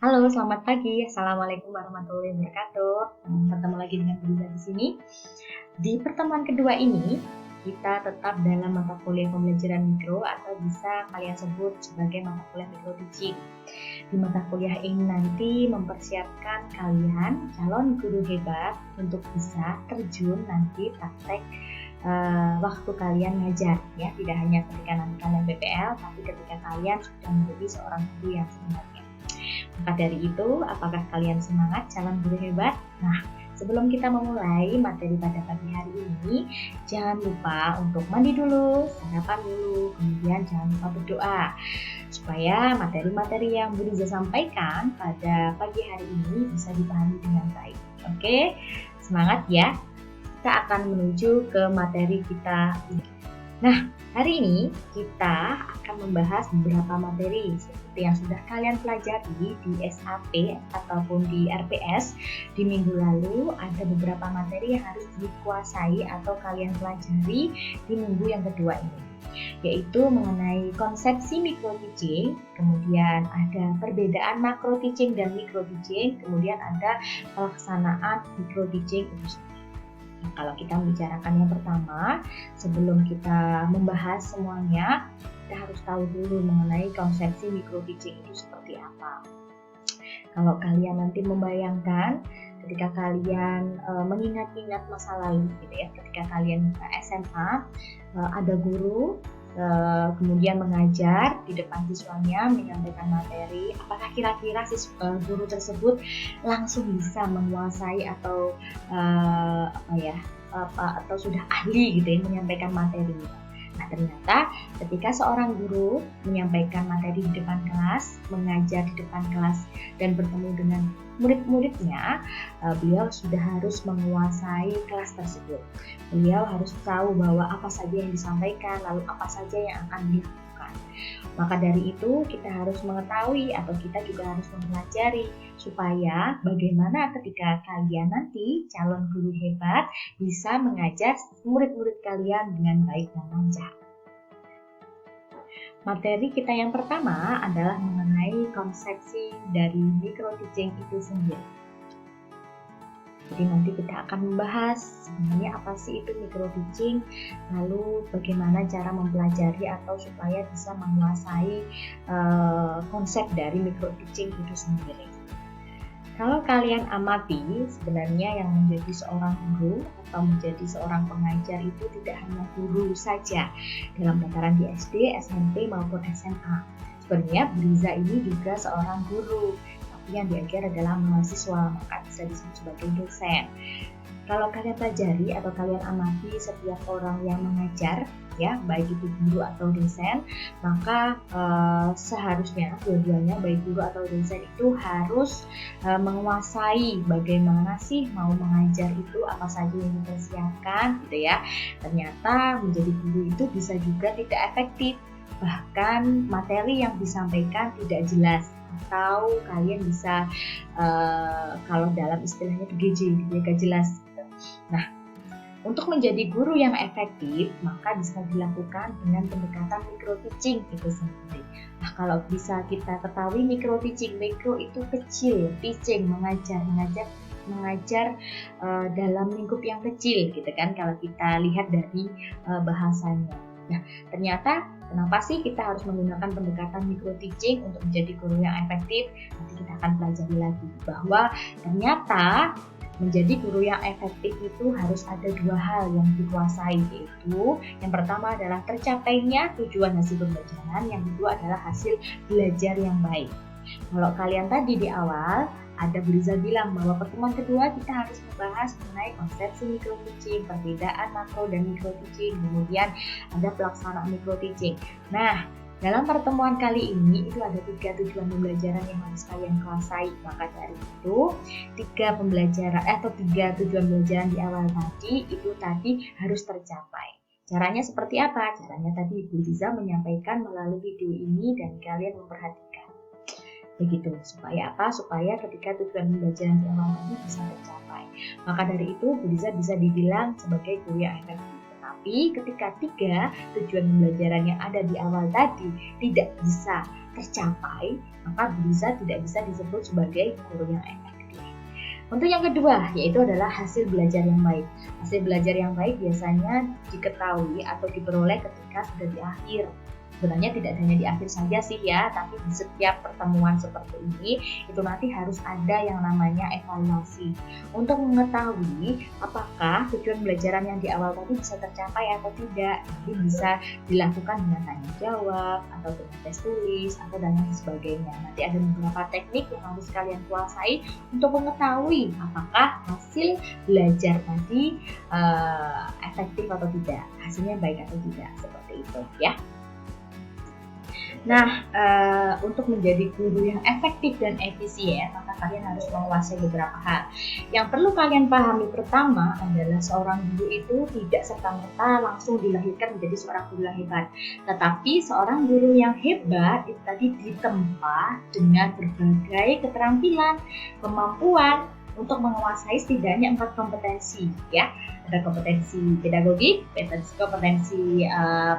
Halo, selamat pagi. Assalamualaikum warahmatullahi wabarakatuh. Bertemu lagi dengan Briza di sini. Di pertemuan kedua ini, kita tetap dalam mata kuliah pembelajaran mikro atau bisa kalian sebut sebagai mata kuliah mikro teaching. Di mata kuliah ini nanti mempersiapkan kalian calon guru hebat untuk bisa terjun nanti praktek waktu kalian ngajar, ya, tidak hanya ketika nanti kalian PPL, tapi ketika kalian sudah menjadi seorang guru yang sebenarnya. Maka dari itu, apakah kalian semangat calon guru hebat? Nah, sebelum kita memulai materi pada pagi hari ini, jangan lupa untuk mandi dulu, sarapan dulu, kemudian jangan lupa berdoa supaya materi-materi yang Bu Riza sampaikan pada pagi hari ini bisa dipahami dengan baik. Oke, semangat ya. Kita akan menuju ke materi kita. Nah, hari ini kita akan membahas beberapa materi seperti yang sudah kalian pelajari di SAP ataupun di RPS di minggu lalu. Ada beberapa materi yang harus dikuasai atau kalian pelajari di minggu yang kedua ini, yaitu mengenai konsepsi micro teaching, kemudian ada perbedaan macro teaching dan micro teaching, kemudian ada pelaksanaan micro teaching itu sendiri. Nah, kalau kita membicarakan yang pertama, sebelum kita membahas semuanya, kita harus tahu dulu mengenai konsepsi micro teaching itu seperti apa. Kalau kalian nanti membayangkan ketika kalian mengingat-ingat masa lalu, gitu ya, ketika kalian SMA, ada guru kemudian mengajar di depan siswanya menyampaikan materi, apakah kira-kira guru tersebut langsung bisa menguasai atau atau sudah ahli gitu ya menyampaikan materi. Nah, ternyata ketika seorang guru menyampaikan materi di depan kelas, mengajar di depan kelas dan bertemu dengan murid-muridnya, beliau sudah harus menguasai kelas tersebut. Beliau harus tahu bahwa apa saja yang disampaikan, lalu apa saja yang akan dilakukan. Maka dari itu kita harus mengetahui atau kita juga harus mempelajari supaya bagaimana ketika kalian nanti calon guru hebat bisa mengajar murid-murid kalian dengan baik dan lancar. Materi kita yang pertama adalah mengenai konsepsi dari micro teaching itu sendiri. Jadi nanti kita akan membahas sebenarnya apa sih itu micro teaching, lalu bagaimana cara mempelajari atau supaya bisa menguasai konsep dari micro teaching itu sendiri. Kalau kalian amati, sebenarnya yang menjadi seorang guru atau menjadi seorang pengajar itu tidak hanya guru saja dalam tataran di SD, SMP maupun SMA. Sebenarnya Briza ini juga seorang guru, tapi yang diajar adalah mahasiswa, maka bisa disebut sebagai dosen. Kalau kalian pelajari atau kalian amati setiap orang yang mengajar, ya baik itu guru atau dosen, maka seharusnya dua-duanya baik guru atau dosen itu harus menguasai bagaimana sih mau mengajar itu, apa saja yang dipersiapkan gitu ya. Ternyata menjadi guru itu bisa juga tidak efektif, bahkan materi yang disampaikan tidak jelas, atau kalian bisa kalau dalam istilahnya PGJ, gak jelas. Nah, untuk menjadi guru yang efektif, maka bisa dilakukan dengan pendekatan micro teaching itu sendiri. Nah, kalau bisa kita ketahui micro teaching, micro itu kecil, teaching mengajar dalam lingkup yang kecil gitu kan, kalau kita lihat dari bahasanya. Nah, ternyata kenapa sih kita harus menggunakan pendekatan micro teaching untuk menjadi guru yang efektif? Nanti kita akan pelajari lagi bahwa ternyata menjadi guru yang efektif itu harus ada dua hal yang dikuasai, yaitu yang pertama adalah tercapainya tujuan hasil pembelajaran, yang kedua adalah hasil belajar yang baik. Kalau kalian tadi di awal ada Briza bilang bahwa pertemuan kedua kita harus membahas mengenai konsepsi micro teaching, perbedaan makro dan micro teaching, kemudian ada pelaksanaan micro teaching. Nah, dalam pertemuan kali ini itu ada 3 tujuan pembelajaran yang harus kalian kuasai. Maka dari itu 3 tujuan pembelajaran di awal tadi itu tadi harus tercapai. Caranya seperti apa? Caranya tadi Ibu Liza menyampaikan melalui video ini dan kalian memperhatikan. Begitu, supaya apa? Supaya ketika tujuan pembelajaran di awal tadi bisa tercapai. Maka dari itu Bu Liza bisa dibilang sebagai guru yang efektif. Tapi ketika 3 tujuan pembelajaran yang ada di awal tadi tidak bisa tercapai, maka tidak bisa disebut sebagai guru yang efektif. Untuk yang kedua, yaitu adalah hasil belajar yang baik. Hasil belajar yang baik biasanya diketahui atau diperoleh ketika sudah di akhir. Sebenarnya tidak hanya di akhir saja sih ya, tapi di setiap pertemuan seperti ini itu nanti harus ada yang namanya evaluasi untuk mengetahui apakah tujuan belajaran yang di awal tadi bisa tercapai atau tidak. Jadi bisa dilakukan dengan tanya jawab atau dengan tes tulis atau dan lain sebagainya. Nanti ada beberapa teknik yang harus kalian kuasai untuk mengetahui apakah hasil belajar tadi efektif atau tidak, hasilnya baik atau tidak, seperti itu ya. Nah, untuk menjadi guru yang efektif dan efisien, maka kalian harus menguasai beberapa hal. Yang perlu kalian pahami pertama adalah seorang guru itu tidak serta-merta langsung dilahirkan menjadi seorang guru yang hebat. Tetapi seorang guru yang hebat itu tadi ditempa dengan berbagai keterampilan, kemampuan untuk menguasai setidaknya 4 kompetensi ya. Ada kompetensi pedagogik, kompetensi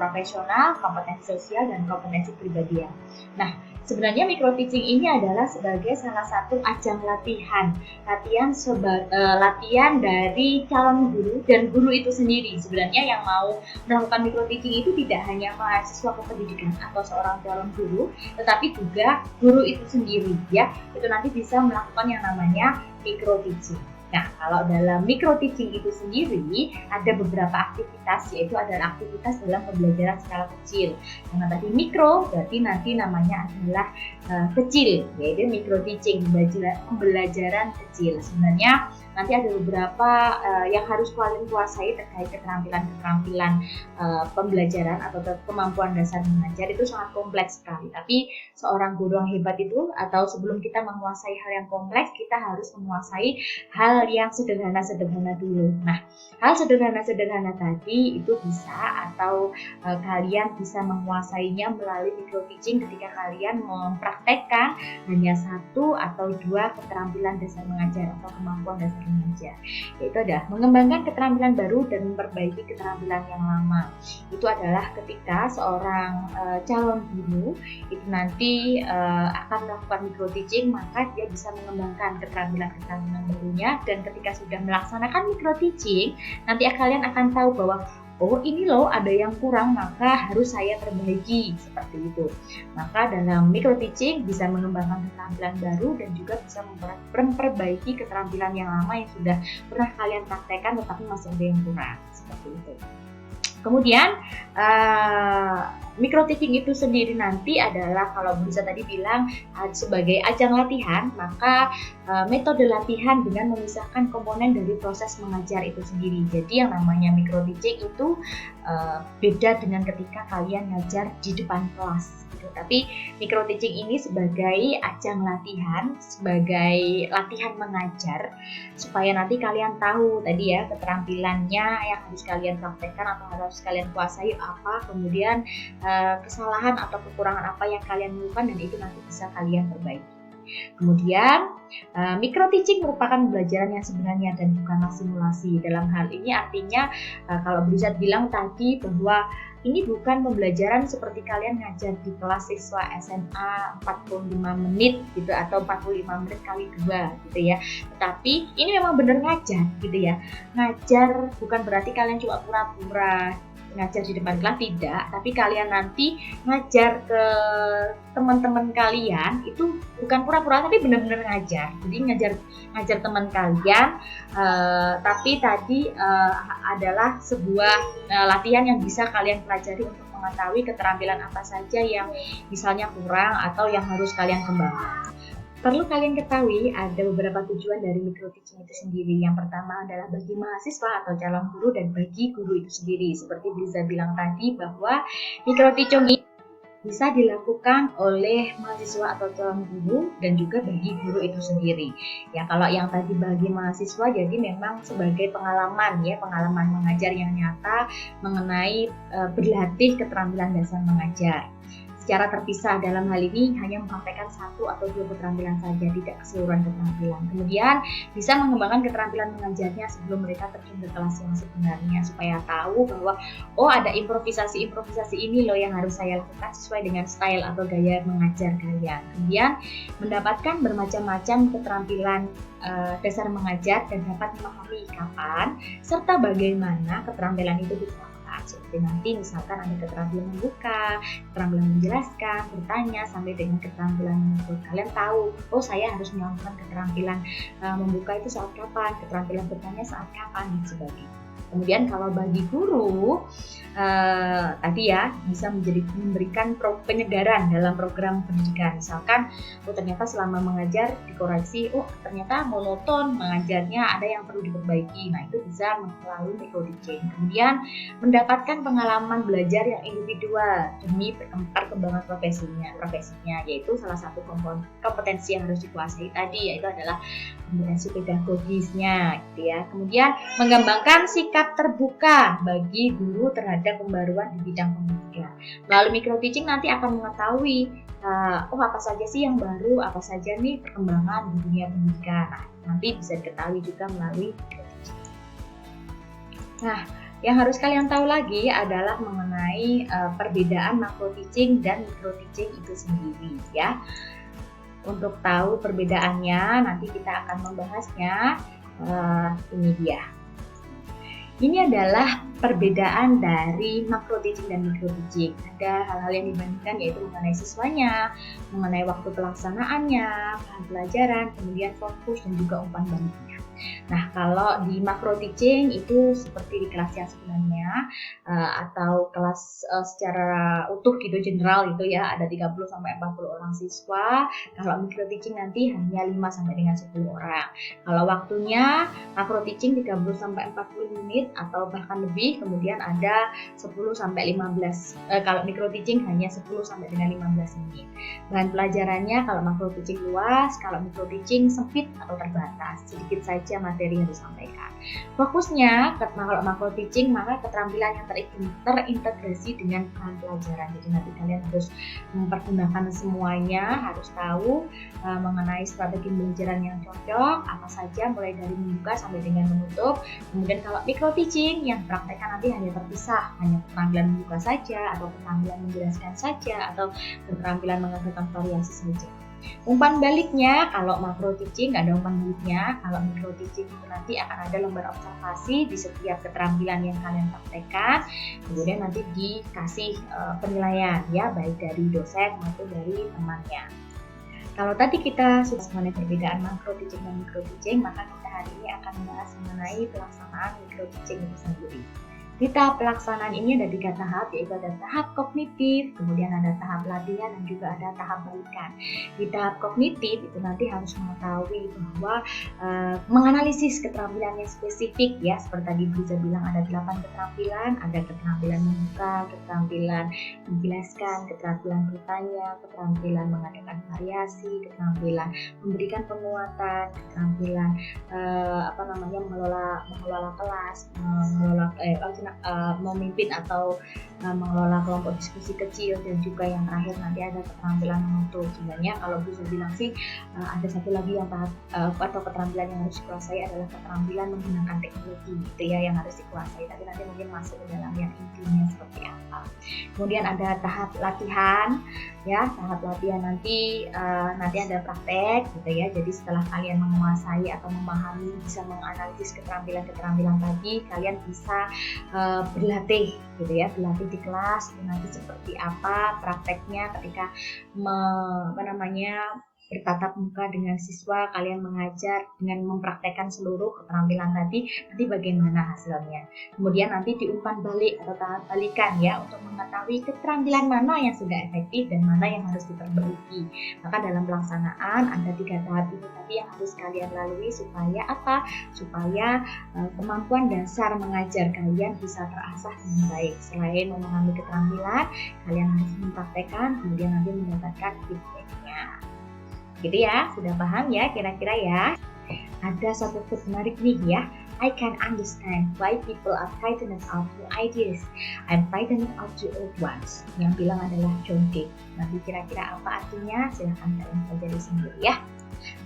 profesional, kompetensi sosial, dan kompetensi kepribadian. Nah, sebenarnya micro teaching ini adalah sebagai salah satu ajang latihan dari calon guru dan guru itu sendiri. Sebenarnya yang mau melakukan micro teaching itu tidak hanya mahasiswa kependidikan atau seorang calon guru, tetapi juga guru itu sendiri ya. Itu nanti bisa melakukan yang namanya micro teaching. Nah, kalau dalam micro teaching itu sendiri ada beberapa aktivitas, yaitu adalah aktivitas dalam pembelajaran skala kecil. Yang tadi mikro berarti nanti namanya adalah kecil, yaitu micro teaching, pembelajaran kecil. Sebenarnya nanti ada beberapa yang harus kalian kuasai terkait keterampilan pembelajaran atau kemampuan dasar mengajar itu sangat kompleks sekali. Tapi seorang guru yang hebat itu, atau sebelum kita menguasai hal yang kompleks, kita harus menguasai hal yang sederhana-sederhana dulu. Nah, hal sederhana-sederhana tadi itu bisa atau kalian bisa menguasainya melalui micro teaching ketika kalian mempraktekkan hanya 1 atau 2 keterampilan dasar mengajar atau kemampuan dasar mengajar, yaitu adalah mengembangkan keterampilan baru dan memperbaiki keterampilan yang lama. Itu adalah ketika seorang calon guru itu nanti akan melakukan micro teaching, maka dia bisa mengembangkan keterampilan barunya. Dan ketika sudah melaksanakan micro teaching, nanti kalian akan tahu bahwa oh ini loh ada yang kurang, maka harus saya perbaiki, seperti itu. Maka dalam micro teaching bisa mengembangkan keterampilan baru dan juga bisa memperbaiki keterampilan yang lama yang sudah pernah kalian praktekkan tetapi masih ada yang kurang, seperti itu. Kemudian micro teaching itu sendiri nanti adalah, kalau bisa tadi bilang sebagai ajang latihan, maka metode latihan dengan memisahkan komponen dari proses mengajar itu sendiri. Jadi yang namanya micro teaching itu beda dengan ketika kalian ngajar di depan kelas. Tapi micro teaching ini sebagai ajang latihan, sebagai latihan mengajar, supaya nanti kalian tahu tadi ya keterampilannya yang harus kalian praktekkan atau harus kalian kuasai apa, kemudian kesalahan atau kekurangan apa yang kalian lakukan, dan itu nanti bisa kalian perbaiki. Kemudian micro teaching merupakan pembelajaran yang sebenarnya dan bukanlah simulasi. Dalam hal ini artinya kalau Brizat bilang tadi bahwa ini bukan pembelajaran seperti kalian ngajar di kelas siswa SMA 45 menit gitu atau 45 menit kali 2 gitu ya. Tetapi ini memang benar ngajar gitu ya. Ngajar bukan berarti kalian cuma pura-pura ngajar di depan kelas, tidak, tapi kalian nanti ngajar ke teman-teman kalian itu bukan pura-pura tapi benar-benar ngajar. Jadi ngajar teman kalian, tapi tadi adalah sebuah latihan yang bisa kalian pelajari untuk mengetahui keterampilan apa saja yang misalnya kurang atau yang harus kalian kembangkan. Perlu kalian ketahui ada beberapa tujuan dari micro teaching itu sendiri. Yang pertama adalah bagi mahasiswa atau calon guru dan bagi guru itu sendiri. Seperti Briza bilang tadi bahwa micro teaching ini bisa dilakukan oleh mahasiswa atau calon guru dan juga bagi guru itu sendiri. Ya, kalau yang tadi bagi mahasiswa jadi memang sebagai pengalaman mengajar yang nyata mengenai berlatih keterampilan dasar mengajar. secara terpisah. Dalam hal ini hanya mempraktekkan 1 atau 2 keterampilan saja, tidak keseluruhan keterampilan. Kemudian bisa mengembangkan keterampilan mengajarnya sebelum mereka terjun ke kelas yang sebenarnya, supaya tahu bahwa oh ada improvisasi ini loh yang harus saya lakukan sesuai dengan style atau gaya mengajar kalian. Kemudian mendapatkan bermacam-macam keterampilan dasar mengajar dan dapat memahami kapan serta bagaimana keterampilan itu diterapkan. Seperti nanti misalkan ada keterampilan membuka, keterampilan menjelaskan, bertanya, sampai dengan keterampilan membuat kalian tahu, oh saya harus melakukan keterampilan membuka itu saat kapan, keterampilan bertanya saat kapan, dan sebagainya. Kemudian kalau bagi guru tadi ya bisa memberikan penyegaran dalam program pendidikan. Misalkan ternyata selama mengajar dikoreksi, ternyata monoton mengajarnya, ada yang perlu diperbaiki. Nah itu bisa melalui micro teaching. Kemudian mendapatkan pengalaman belajar yang individual demi perkembangan profesinya, yaitu salah satu kompetensi yang harus dikuasai tadi, yaitu adalah kompetensi pedagogisnya gitu ya. Kemudian mengembangkan sikap terbuka bagi guru terhadap pembaruan di bidang pendidikan. Melalui micro teaching nanti akan mengetahui apa saja sih yang baru, apa saja nih perkembangan di dunia pendidikan. Nah, nanti bisa diketahui juga melalui micro teaching. Nah, yang harus kalian tahu lagi adalah mengenai perbedaan macro teaching dan micro teaching itu sendiri ya. Untuk tahu perbedaannya nanti kita akan membahasnya. Ini dia. Ini adalah perbedaan dari macro teaching dan micro teaching. Ada hal-hal yang dibandingkan, yaitu mengenai siswanya, mengenai waktu pelaksanaannya, bahan pelajaran, kemudian fokus dan juga umpan baliknya. Nah, kalau di macro teaching itu seperti di kelas yang sebelumnya atau kelas secara utuh gitu, general gitu ya, ada 30 sampai 40 orang siswa. Kalau micro teaching nanti hanya 5 sampai dengan 10 orang. Kalau waktunya macro teaching 30 sampai 40 menit atau bahkan lebih, kemudian ada 10 sampai 15. Kalau micro teaching hanya 10 sampai dengan 15 menit. Bahan pelajarannya kalau macro teaching luas, kalau micro teaching sempit atau terbatas, sedikit saja materi yang disampaikan. Fokusnya kalau macro teaching maka keterampilan yang terintegrasi dengan bahan pelajaran. Jadi nanti kalian harus mempergunakan semuanya, harus tahu mengenai strategi pembelajaran yang cocok, apa saja mulai dari membuka sampai dengan menutup. Kemudian kalau micro teaching yang praktekkan nanti hanya terpisah, hanya keterampilan membuka saja atau keterampilan menjelaskan saja atau keterampilan mengadakan variasi saja. Umpan baliknya, kalau macro teaching nggak ada umpan baliknya. Kalau micro teaching itu nanti akan ada lembar observasi di setiap keterampilan yang kalian praktekkan. Kemudian nanti dikasih penilaian ya, baik dari dosen maupun dari temannya. Kalau tadi kita sudah mengenai perbedaan macro teaching dan micro teaching, maka kita hari ini akan membahas mengenai pelaksanaan micro teaching itu sendiri. Di tahap pelaksanaan ini ada 3 tahap, yaitu ada tahap kognitif, kemudian ada tahap latihan, dan juga ada tahap balikan. Di tahap kognitif itu nanti harus mengetahui bahwa menganalisis keterampilan yang spesifik ya, seperti tadi bisa bilang ada 8 keterampilan, ada keterampilan membuka, keterampilan menjelaskan, keterampilan bertanya, keterampilan mengadakan variasi, keterampilan memberikan penguatan, keterampilan mengelola kelas, memimpin atau mengelola kelompok diskusi kecil, dan juga yang terakhir nanti ada keterampilan menutur. Sebenarnya kalau bisa bilang sih ada satu lagi yang atau keterampilan yang harus dikuasai adalah keterampilan menggunakan teknologi gitu ya, yang harus dikuasai. Tapi nanti mungkin masuk ke dalam yang intinya seperti apa. Kemudian ada tahap latihan ya, tahap latihan nanti ada praktek gitu ya. Jadi setelah kalian menguasai atau memahami, bisa menganalisis keterampilan tadi, kalian bisa berlatih gitu ya, berlatih di kelas itu nanti seperti apa prakteknya ketika bertatap muka dengan siswa, kalian mengajar dengan mempraktekkan seluruh keterampilan tadi, nanti bagaimana hasilnya. Kemudian nanti diumpan balik atau tahap balikan ya, untuk mengetahui keterampilan mana yang sudah efektif dan mana yang harus diperbaiki. Maka dalam pelaksanaan ada 3 tahap ini tadi yang harus kalian lalui supaya apa? Supaya kemampuan dasar mengajar kalian bisa terasah dengan baik. Selain memahami keterampilan, kalian harus mempraktekkan, kemudian nanti mendapatkan feedbacknya. Gitu ya, sudah paham ya kira-kira ya? Ada satu tips menarik nih ya, I can understand why people are frightened of new ideas. I'm frightened of the old ones. Yang bilang adalah John Dee. Nanti kira-kira apa artinya? Silahkan kalian pelajari sendiri ya.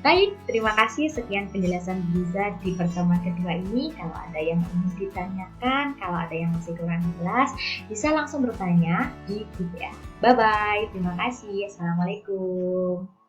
Baik, terima kasih. Sekian penjelasan Liza di pertemuan kedua ini. Kalau ada yang ingin ditanyakan, kalau ada yang masih kurang jelas, bisa langsung bertanya di grup ya. Bye-bye. Terima kasih. Assalamualaikum.